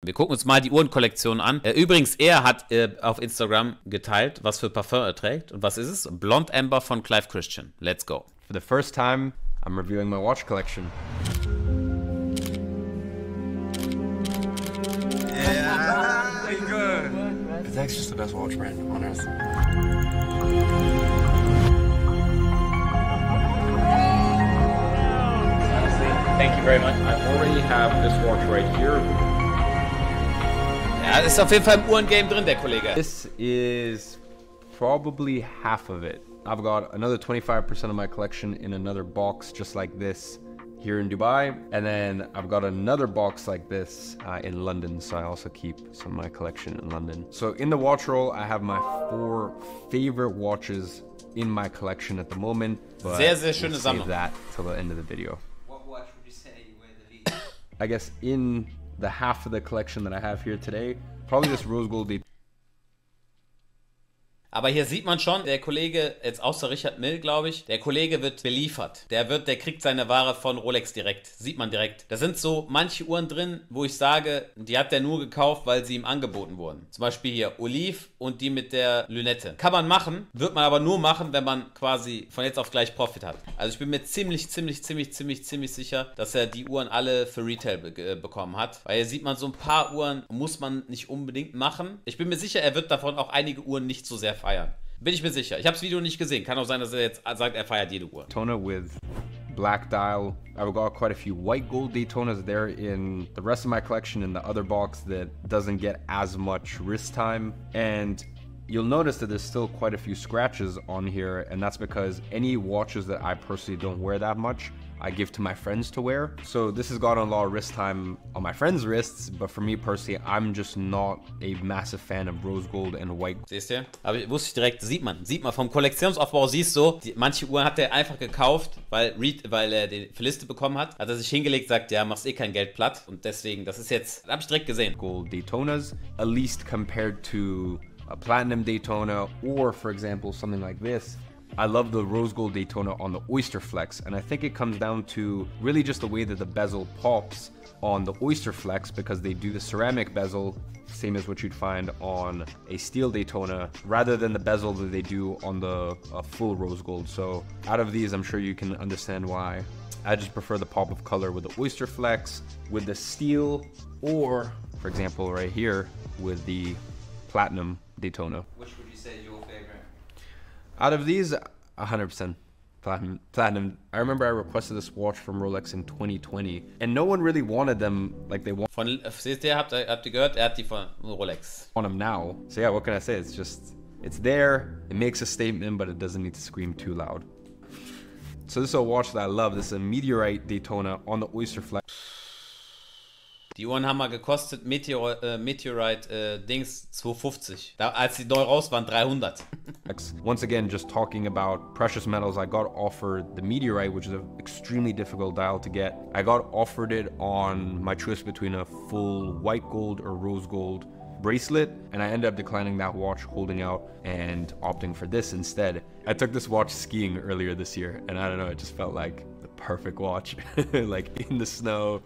Wir gucken uns mal die Uhrenkollektion an. Übrigens, er hat auf Instagram geteilt, was für Parfum er trägt. Und was ist es? Blonde Amber von Clive Christian. Let's go. For the first time, I'm reviewing my watch collection. Yeah, pretty good. Patek's just the best watch brand on earth. Honestly, thank you very much. I already have this watch right here. Ja, ist auf jeden Fall im Uhrengame drin, der Kollege. This is probably half of it. I've got another 25% of my collection in another box just like this here in Dubai. And then I've got another box like this in London. So I also keep some of my collection in London. So in the watch roll, I have my 4 favorite watches in my collection at the moment. But sehr, sehr schöne we'll Sammlung. save that till the end of the video. What watch would you say you wear the least? I guess in the half of the collection that I have here today, probably this rose gold Daytona. Aber hier sieht man schon, der Kollege, jetzt außer Richard Mill, glaube ich, der Kollege wird beliefert. Der kriegt seine Ware von Rolex direkt. Sieht man direkt. Da sind so manche Uhren drin, wo ich sage, die hat der nur gekauft, weil sie ihm angeboten wurden. Zum Beispiel hier Olive und die mit der Lünette. Kann man machen, wird man aber nur machen, wenn man quasi von jetzt auf gleich Profit hat. Also ich bin mir ziemlich sicher, dass er die Uhren alle für Retail bekommen hat. Weil hier sieht man, so ein paar Uhren muss man nicht unbedingt machen. Ich bin mir sicher, er wird davon auch einige Uhren nicht so sehr feiern. Bin ich mir sicher. Ich habe das Video nicht gesehen. Kann auch sein, dass er jetzt sagt, er feiert jede Uhr. Daytona with black dial. I've got quite a few white gold Daytonas there in the rest of my collection in the other box that doesn't get as much wrist time. And you'll notice that there's still quite a few scratches on here, and that's because any watches that I personally don't wear that much, I give to my friends to wear. So this has got a lot of wrist time on my friends' wrists, but for me personally, I'm just not a massive fan of rose gold and white. Siehst du? Aber wusste ich direkt, sieht man vom Kollektionsaufbau siehst du, manche Uhren hat er einfach gekauft, weil er die für Liste bekommen hat er sich hingelegt, sagt, ja, machst eh kein Geld platt und deswegen, das ist jetzt, habe ich direkt gesehen. Gold Daytonas, at least compared to a platinum Daytona, or for example, something like this. I love the rose gold Daytona on the Oyster Flex, and I think it comes down to really just the way that the bezel pops on the Oyster Flex, because they do the ceramic bezel, same as what you'd find on a steel Daytona, rather than the bezel that they do on the full rose gold. So out of these, I'm sure you can understand why I just prefer the pop of color with the Oyster Flex, with the steel, or for example right here with the platinum Daytona. Which would you say is your favorite? Out of these, 100% platinum. I remember I requested this watch from Rolex in 2020, and no one really wanted them like they want Seht ihr, habt ihr gehört? Er hat die von Rolex. them now. So yeah, what can I say? It's there, it makes a statement, but it doesn't need to scream too loud. So this is a watch that I love. This is a Meteorite Daytona on the Oyster Flex. Die Uhren haben mal gekostet, Meteorite Dings 250. Als die neu raus waren, 300. Once again, just talking about precious metals, I got offered the Meteorite, which is an extremely difficult dial to get. I got offered it on my choice between a full white gold or rose gold bracelet, and I ended up declining that watch, holding out, and opting for this instead. I took this watch skiing earlier this year, and I don't know, it just felt like the perfect watch. Like in the snow.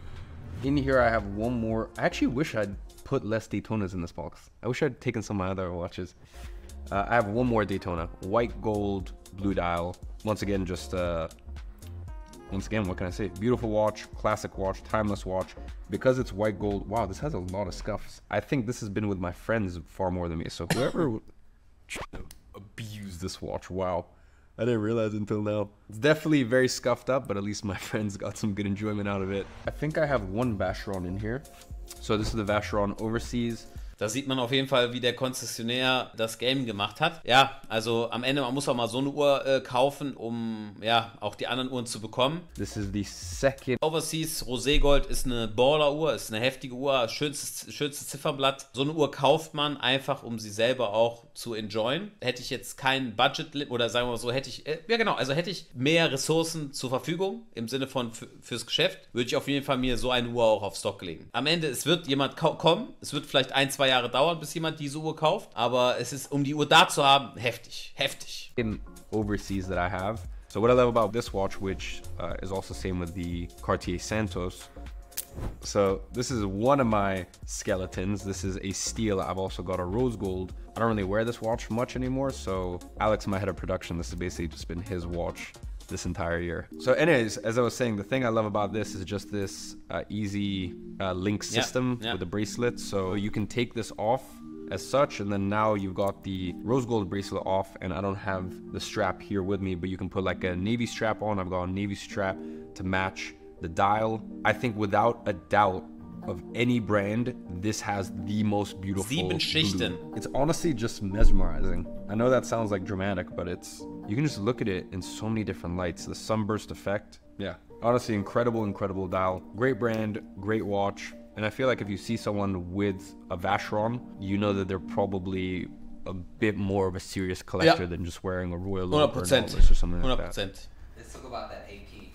In here I have one more. I actually wish I'd put less Daytonas in this box. I wish I'd taken some of my other watches. I have one more Daytona, white gold, blue dial. Once again, what can I say? Beautiful watch, classic watch, timeless watch. Because it's white gold, wow, this has a lot of scuffs. I think this has been with my friends far more than me. So whoever abused this watch, wow. I didn't realize until now. It's definitely very scuffed up, but at least my friends got some good enjoyment out of it. I think I have one Vacheron in here. So this is the Vacheron Overseas. Da sieht man auf jeden Fall, wie der Konzessionär das Game gemacht hat. Ja, also am Ende, man muss auch mal so eine Uhr kaufen, um ja auch die anderen Uhren zu bekommen. This is the second. Overseas Roségold ist eine Baller-Uhr, ist eine heftige Uhr, schönstes Zifferblatt. So eine Uhr kauft man einfach, um sie selber auch zu enjoyen. Hätte ich jetzt kein Budget, oder sagen wir mal so, hätte ich mehr Ressourcen zur Verfügung, im Sinne von fürs Geschäft, würde ich auf jeden Fall mir so eine Uhr auch auf Stock legen. Am Ende, es wird jemand kommen, es wird vielleicht 1-2 Jahre dauern, bis jemand diese Uhr kauft, aber es ist, um die Uhr da zu haben, heftig. In Overseas that I have. So what I love about this watch, which is also same with the Cartier Santos, So this is one of my skeletons. This is a steel. I've also got a rose gold. I don't really wear this watch much anymore, so Alex, my head of production, this has basically just been his watch this entire year. So anyways, as I was saying, the thing I love about this is just this easy link system with the bracelet. So you can take this off as such, and then now you've got the rose gold bracelet off, and I don't have the strap here with me, but you can put like a navy strap on. I've got a navy strap to match the dial. I think without a doubt of any brand, this has the most beautiful 7 Schichten. blue. It's honestly just mesmerizing. I know that sounds like dramatic, but you can just look at it in so many different lights. The sunburst effect. Yeah, honestly, incredible dial. Great brand, great watch. And I feel like if you see someone with a Vacheron, you know that they're probably a bit more of a serious collector than just wearing a Royal Oak or something like that. 100%. Let's talk about that AP.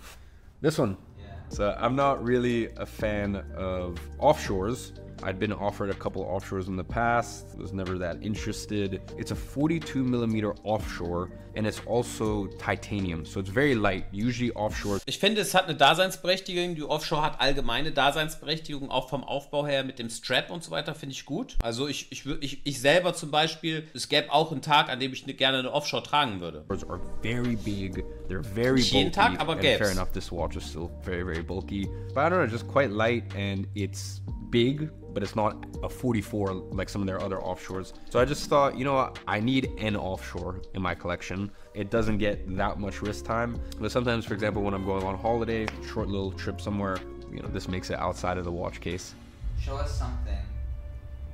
This one. Yeah. So I'm not really a fan of offshores. I'd been offered a couple offshores in the past, was never that interested. It's a 42 millimeter offshore, and it's also titanium, so it's very light. Usually offshore. Ich finde, es hat eine Daseinsberechtigung. Die Offshore hat allgemeine Daseinsberechtigung, auch vom Aufbau her mit dem Strap und so weiter, finde ich gut. Also ich selber zum Beispiel, es gäbe auch einen Tag, an dem ich gerne eine Offshore tragen würde. Are very big, they're very bulky. Jeden Tag, aber gäb's. Fair enough, this watch is still very bulky. But I don't know, just quite light, and it's big, but it's not a 44 like some of their other offshores. So I just thought, you know what, I need an offshore in my collection. It doesn't get that much wrist time, but sometimes, for example, when I'm going on holiday, short little trip somewhere, you know, this makes it outside of the watch case. Show us something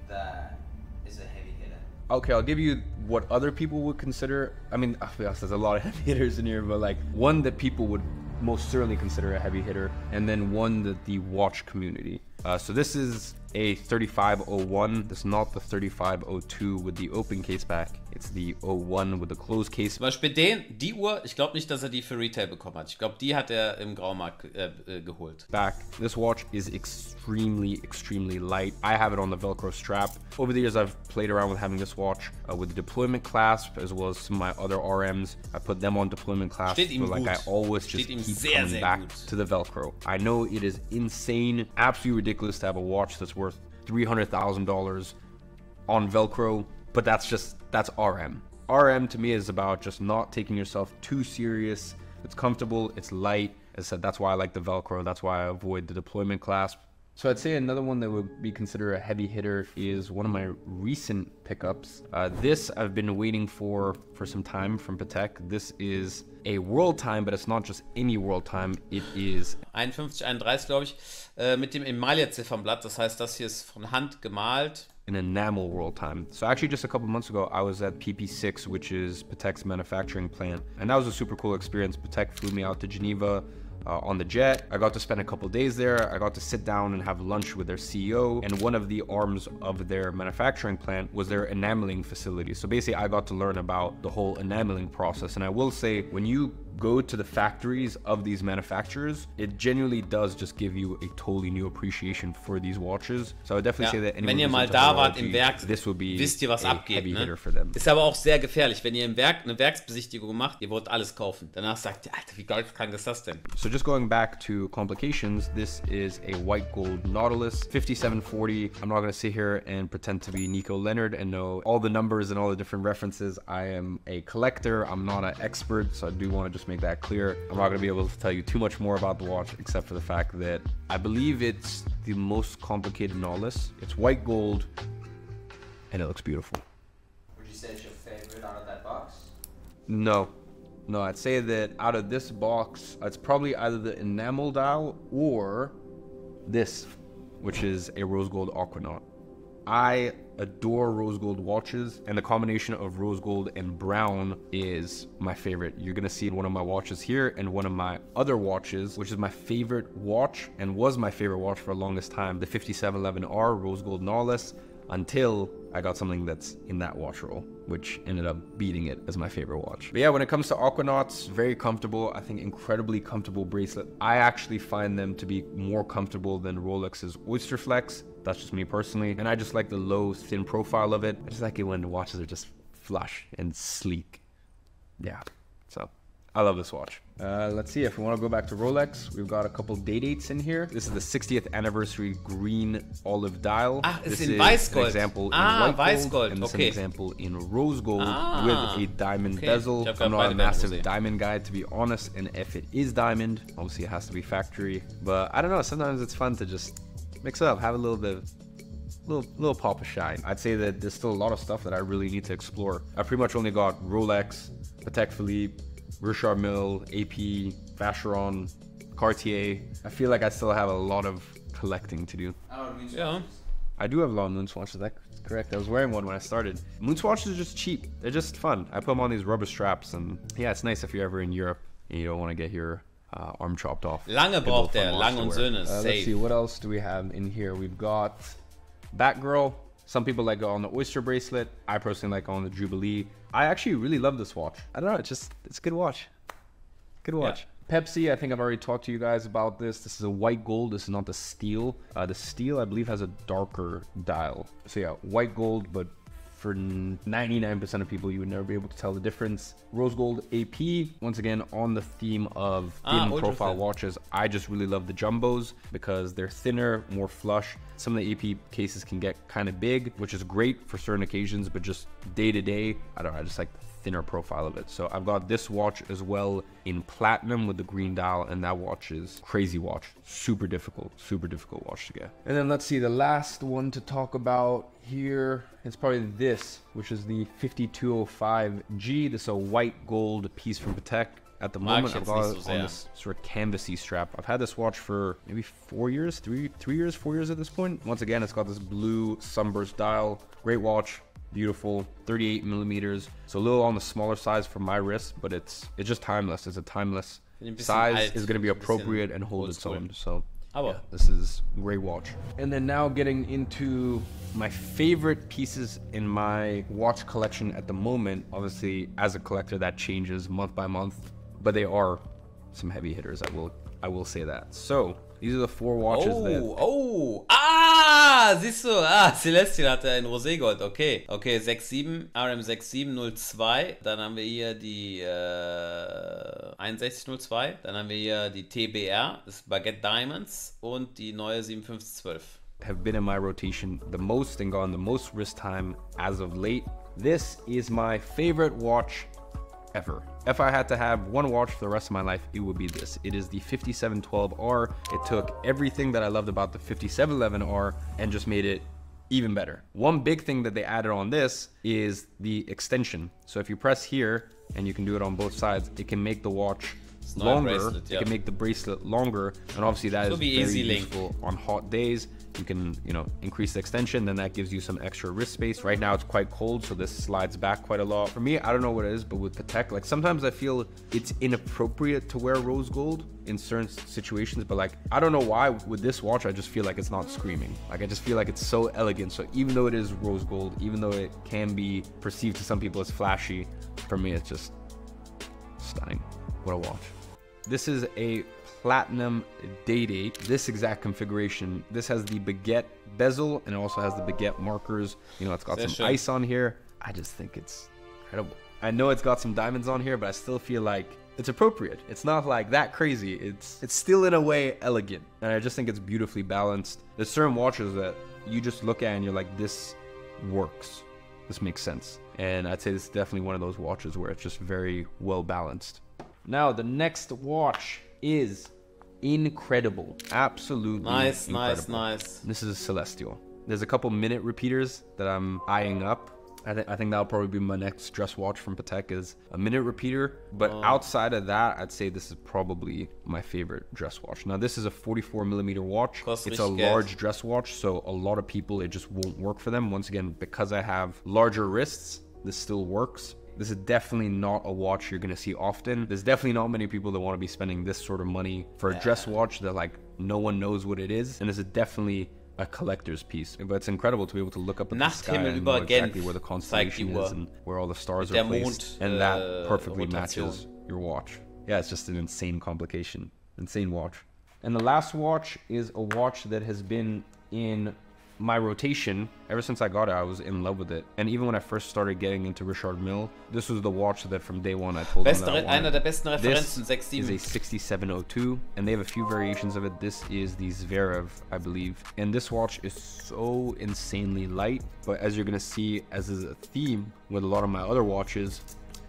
that is a heavy hitter. Okay, I'll give you what other people would consider. I mean, there's a lot of heavy hitters in here, but like one that people would most certainly consider a heavy hitter, and then one that the watch community. So this is a 3501. This is not the 3502 with the open case back. It's the 01 with the closed case. Zum Beispiel die Uhr, ich glaube nicht, dass er die für Retail bekommen hat. Ich glaube, die hat er im Graumarkt geholt. Back. This watch is extremely light. I have it on the Velcro strap. Over the years, I've played around with having this watch with the deployment clasp, as well as some of my other RMs. I put them on deployment clasp, Steht but like I always just keep coming back to the Velcro. I know it is insane, absolutely ridiculous to have a watch that's worth $300,000 on Velcro, but that's RM. RM to me is about just not taking yourself too serious. It's comfortable, it's light. As I said, that's why I like the Velcro. That's why I avoid the deployment clasp. So I'd say another one that would be considered a heavy hitter is one of my recent pickups. This I've been waiting for some time from Patek. This is a world time, but it's not just any world time. It is 5131, glaube ich, mit dem Emaille-Ziffernblatt. Das heißt, das hier ist von Hand gemalt. an enamel world time. So actually just a couple months ago, I was at PP6, which is Patek's manufacturing plant. And that was a super cool experience. Patek flew me out to Geneva on the jet. I got to spend a couple days there. I got to sit down and have lunch with their CEO. And one of the arms of their manufacturing plant was their enameling facility. So basically I got to learn about the whole enameling process. And I will say, when you go to the factories of these manufacturers, it genuinely does just give you a totally new appreciation for these watches. So I would definitely say that anyone wenn ihr who's mal into da wart horology, im Werk, this would be wisst ihr, was a abgeht. heavy Ne? hitter for them. Ist aber auch sehr gefährlich, wenn ihr im Werk eine Werksbesichtigung macht, ihr wollt alles kaufen. Danach sagt ihr, Alter, wie geisteskrank ist das denn? So just going back to complications, this is a white gold Nautilus 5740. I'm not going to sit here and pretend to be Nico Leonard and know all the numbers and all the different references. I am a collector. I'm not an expert, so I do want to just make that clear. I'm not going to be able to tell you too much more about the watch, except for the fact that I believe it's the most complicated Nautilus. It's white gold, and it looks beautiful. Would you say it's your favorite out of that box? No, I'd say that out of this box, it's probably either the enamel dial or this, which is a rose gold Aquanaut. I adore rose gold watches, and the combination of rose gold and brown is my favorite. You're gonna see one of my watches here and one of my other watches, which is my favorite watch and was my favorite watch for the longest time, the 5711R rose gold Nautilus, until I got something that's in that watch roll, which ended up beating it as my favorite watch. But yeah, when it comes to Aquanauts, very comfortable. I think incredibly comfortable bracelet. I actually find them to be more comfortable than Rolex's Oyster Flex. That's just me personally. And I just like the low, thin profile of it. I just like it when the watches are just flush and sleek. Yeah, so I love this watch. Let's see, if we want to go back to Rolex, we've got a couple day dates in here. This is the 60th anniversary green olive dial. It's this in is Weißgold. an example in white Weißgold. gold, and this is an Okay. example in rose gold with a diamond Okay. bezel. Ich hab I'm grad not a beide massive gesehen. diamond guy, to be honest, and if it is diamond, obviously it has to be factory. But I don't know, sometimes it's fun to just mix it up, have a little bit of little pop of shine. I'd say that there's still a lot of stuff that I really need to explore. I pretty much only got Rolex, Patek Philippe, Richard Mille, AP, Vacheron, Cartier. I feel like I still have a lot of collecting to do. I don't know. Ja. I do have a lot of moon swatches, that's correct. I was wearing one when I started. Moon swatches are just cheap. They're just fun. I put them on these rubber straps, and yeah, it's nice if you're ever in Europe and you don't want to get your arm chopped off. Lange Good braucht little der, fun watch Lang to und wear. Söhne, Let's see, safe. what else do we have in here? We've got Batgirl. Some people like go on the Oyster bracelet. I personally like on the Jubilee. I actually really love this watch. I don't know, it's a good watch. Good watch. Pepsi, I think I've already talked to you guys about this. This is a white gold. This is not the steel. The steel, I believe, has a darker dial. So yeah, white gold, but for 99% of people, you would never be able to tell the difference. Rose gold AP, once again, on the theme of thin ultra profile thin. watches. I just really love the jumbos because they're thinner, more flush. Some of the AP cases can get kind of big, which is great for certain occasions, but just day to day, I don't know, I just like the thinner profile of it. So I've got this watch as well in platinum with the green dial, and that watch is crazy watch. Super difficult watch to get. And then let's see, the last one to talk about here is probably this, which is the 5205G. This is a white gold piece from Patek. At the Mag moment, ich I've jetzt got nicht it so on sehr. this sort of canvasy strap. I've had this watch for maybe 4 years, 3 years, 4 years at this point. Once again, it's got this blue sunburst dial. Great watch, beautiful, 38 millimeters. So a little on the smaller size for my wrist, but it's just timeless. It's a timeless Ein bisschen size. alt, Is going to be ein bisschen appropriate and hold its oldschool. own. So Aber yeah, this is a great watch. And then now getting into my favorite pieces in my watch collection at the moment. Obviously, as a collector, that changes month by month, but they are some heavy hitters. I will say that. So these are the 4 watches siehst du, Celestial hat er in Roségold, okay. Okay, 67, RM6702, dann haben wir hier die 6102, dann haben wir hier die TBR, das ist Baguette Diamonds und die neue 5712. have been in my rotation the most and gone the most wrist time as of late. This is my favorite watch ever. If I had to have one watch for the rest of my life, it would be this. It is the 5712R. It took everything that I loved about the 5711R and just made it even better. One big thing that they added on this is the extension. So if you press here, and you can do it on both sides, it can make the watch longer. bracelet, It can make the bracelet longer, and obviously that is be very easy link. useful on hot days. You can, increase the extension, then that gives you some extra wrist space. Right now it's quite cold, so this slides back quite a lot. For me, I don't know what it is, but with Patek, like sometimes I feel it's inappropriate to wear rose gold in certain situations, but like, I don't know why with this watch, I just feel like it's not screaming. Like I just feel like it's so elegant. So even though it is rose gold, even though it can be perceived to some people as flashy, for me, it's just stunning. What a watch. This is a platinum day-date. This exact configuration. This has the baguette bezel and it also has the baguette markers. It's got Sehr some schön. ice on here. I just think it's incredible. I know it's got some diamonds on here, but I still feel like it's appropriate. It's not like that crazy. It's still in a way elegant. And I just think it's beautifully balanced. There's certain watches that you just look at and you're like, this works. This makes sense. And I'd say this is definitely one of those watches where it's just very well balanced. Now, the next watch is incredible. Absolutely Nice, incredible. nice. This is a Celestial. There's a couple minute repeaters that I'm eyeing up. I think that'll probably be my next dress watch from Patek is a minute repeater. But outside of that, I'd say this is probably my favorite dress watch. Now, this is a 44 millimeter watch. Kostet It's a richtig Geld. large dress watch, so a lot of people, it just won't work for them. Once again, because I have larger wrists, this still works. This is definitely not a watch you're gonna see often. There's definitely not many people that want to be spending this sort of money for a dress watch that like no one knows what it is. And this is definitely a collector's piece. But it's incredible to be able to look up at the sky Nachthimmel and know über exactly Genf where the zeigt die constellation Uhr. is and where all the stars Mit are der placed. Mond, And that perfectly Rotation. matches your watch. Yeah, it's just an insane complication. Insane watch. And the last watch is a watch that has been in my rotation, ever since I got it, I was in love with it. And even when I first started getting into Richard Mille, this was the watch that from day one I told them that I wanted. Einer der besten Referenzen, This 6-7. is a 6702, and they have a few variations of it. This is the Zverev, I believe. And this watch is so insanely light, but as you're gonna see, as is a theme with a lot of my other watches,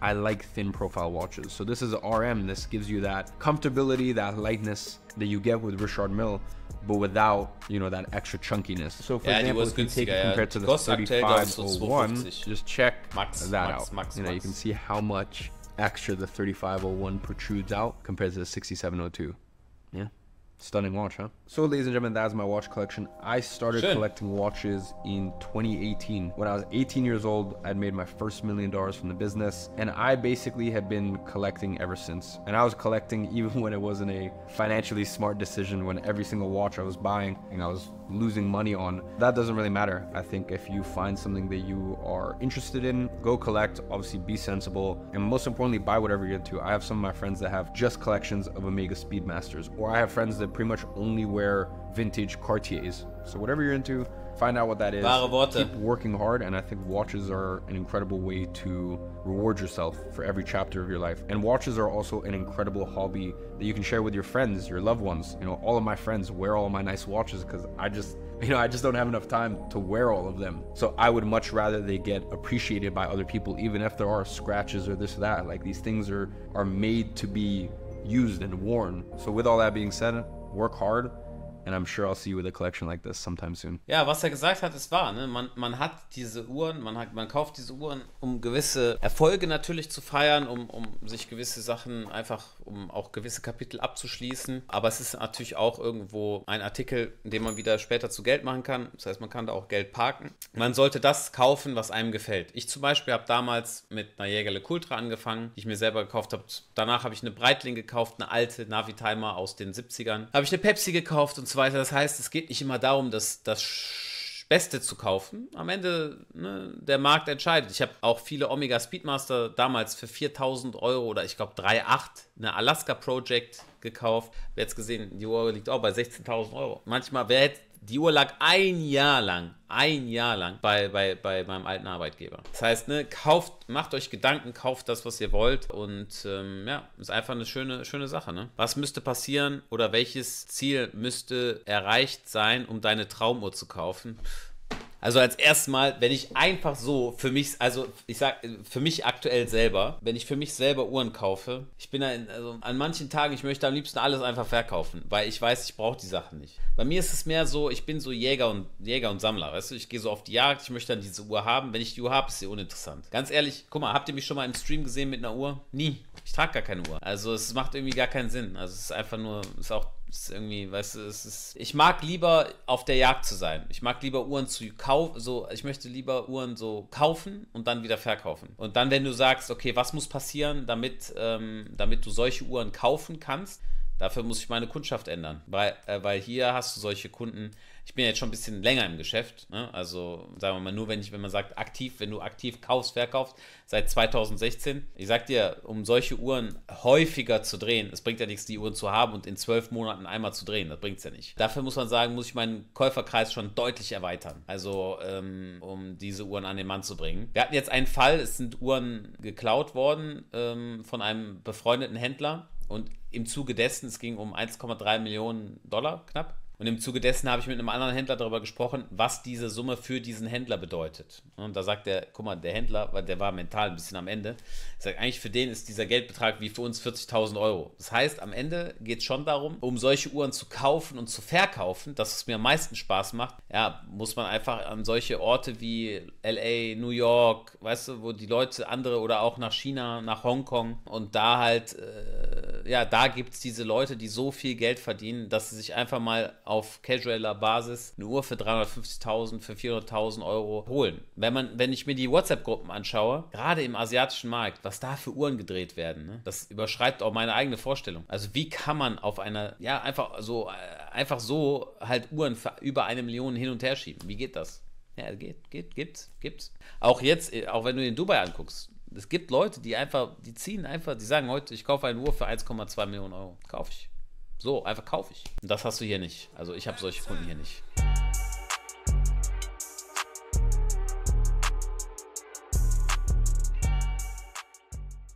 I like thin profile watches. So this is a RM. This gives you that comfortability, that lightness that you get with Richard Mille, but without, you know, that extra chunkiness. So for example, if you take it compared to the 3501, just check that out. You know, you can see how much extra the 3501 protrudes out compared to the 6702. Yeah. Stunning watch, huh? So ladies and gentlemen, that's my watch collection. I started collecting watches in 2018. When I was 18 years old, I'd made my first $1 million from the business, and I basically had been collecting ever since. And I was collecting even when it wasn't a financially smart decision, when every single watch I was buying and I was losing money on. That doesn't really matter. I think if you find something that you are interested in, go collect. Obviously be sensible, and most importantly, buy whatever you're into. I have some of my friends that have just collections of Omega Speedmasters, or I have friends that pretty much only wear vintage Cartiers. So whatever you're into, find out what that is. Keep working hard, and I think watches are an incredible way to reward yourself for every chapter of your life. And watches are also an incredible hobby that you can share with your friends, your loved ones. You know, all of my friends wear all of my nice watches because I just don't have enough time to wear all of them. So I would much rather they get appreciated by other people, even if there are scratches or this or that. Like, these things are made to be used and worn. So with all that being said, work hard, and I'm sure I'll see you with a collection like this sometime soon. Ja, was er gesagt hat, ist wahr. Ne? Man hat diese Uhren, man kauft diese Uhren, um gewisse Erfolge natürlich zu feiern, um sich gewisse Sachen einfach, um auch gewisse Kapitel abzuschließen. Aber es ist natürlich auch irgendwo ein Artikel, den man wieder später zu Geld machen kann. Das heißt, man kann da auch Geld parken. Man sollte das kaufen, was einem gefällt. Ich zum Beispiel habe damals mit einer Jägerle Ultra angefangen, die ich mir selber gekauft habe. Danach habe ich eine Breitling gekauft, eine alte Navitimer aus den 70ern. Habe ich eine Pepsi gekauft und so weiter. Das heißt, es geht nicht immer darum, das Beste zu kaufen. Am Ende, ne, der Markt entscheidet. Ich habe auch viele Omega Speedmaster damals für 4.000 Euro oder ich glaube 3.800 eine Alaska Project gekauft. Wer jetzt gesehen, die Uhr liegt auch bei 16.000 Euro. Manchmal, die Uhr lag ein Jahr lang bei meinem alten Arbeitgeber. Das heißt, ne, macht euch Gedanken, kauft das, was ihr wollt, und ja, ist einfach eine schöne Sache, ne? Was müsste passieren oder welches Ziel müsste erreicht sein, um deine Traumuhr zu kaufen? Also als erstes Mal, wenn ich einfach so für mich, also ich sag für mich aktuell selber, wenn ich für mich selber Uhren kaufe, ich bin also an manchen Tagen, ich möchte am liebsten alles einfach verkaufen, weil ich weiß, ich brauche die Sachen nicht. Bei mir ist es mehr so, ich bin so Jäger und Sammler, weißt du, ich gehe so auf die Jagd, ich möchte dann diese Uhr haben, wenn ich die Uhr habe, ist sie uninteressant. Ganz ehrlich, guck mal, habt ihr mich schon mal im Stream gesehen mit einer Uhr? Nie. Ich trage gar keine Uhr. Also es macht irgendwie gar keinen Sinn. Also es ist einfach nur, ist irgendwie, weißt du, ich mag lieber auf der Jagd zu sein. Ich mag lieber Uhren zu kaufen, ich möchte lieber Uhren so kaufen und dann wieder verkaufen. Und dann, wenn du sagst, okay, was muss passieren, damit du solche Uhren kaufen kannst, dafür muss ich meine Kundschaft ändern. Weil hier hast du solche Kunden. Ich bin jetzt schon ein bisschen länger im Geschäft, ne? Also sagen wir mal, nur wenn man sagt aktiv, wenn du aktiv kaufst, verkaufst, seit 2016. Ich sag dir, um solche Uhren häufiger zu drehen, es bringt ja nichts, die Uhren zu haben und in 12 Monaten einmal zu drehen, das bringt es ja nicht. Dafür muss man sagen, muss ich meinen Käuferkreis schon deutlich erweitern, also um diese Uhren an den Mann zu bringen. Wir hatten jetzt einen Fall, es sind Uhren geklaut worden von einem befreundeten Händler, und im Zuge dessen, es ging um 1,3 Millionen Dollar knapp. Und im Zuge dessen habe ich mit einem anderen Händler darüber gesprochen, was diese Summe für diesen Händler bedeutet. Und da sagt der, guck mal, der Händler, weil der war mental ein bisschen am Ende, sagt, eigentlich für den ist dieser Geldbetrag wie für uns 40.000 Euro. Das heißt, am Ende geht es schon darum, um solche Uhren zu kaufen und zu verkaufen, dass es mir am meisten Spaß macht, ja, muss man einfach an solche Orte wie LA, New York, weißt du, wo die Leute andere, oder auch nach China, nach Hongkong, und da halt, ja, da gibt es diese Leute, die so viel Geld verdienen, dass sie sich einfach mal auf casualer Basis eine Uhr für 350.000, für 400.000 Euro holen. Wenn ich mir die WhatsApp-Gruppen anschaue, gerade im asiatischen Markt, was da für Uhren gedreht werden, ne, das überschreitet auch meine eigene Vorstellung. Also wie kann man auf einer, ja, einfach so halt Uhren für über 1 Million hin und her schieben? Wie geht das? Ja, gibt's. Auch jetzt, auch wenn du in Dubai anguckst, es gibt Leute, die sagen heute, ich kaufe eine Uhr für 1,2 Millionen Euro. Kaufe ich. So, einfach kaufe ich. Und das hast du hier nicht. Also ich habe solche Kunden hier nicht.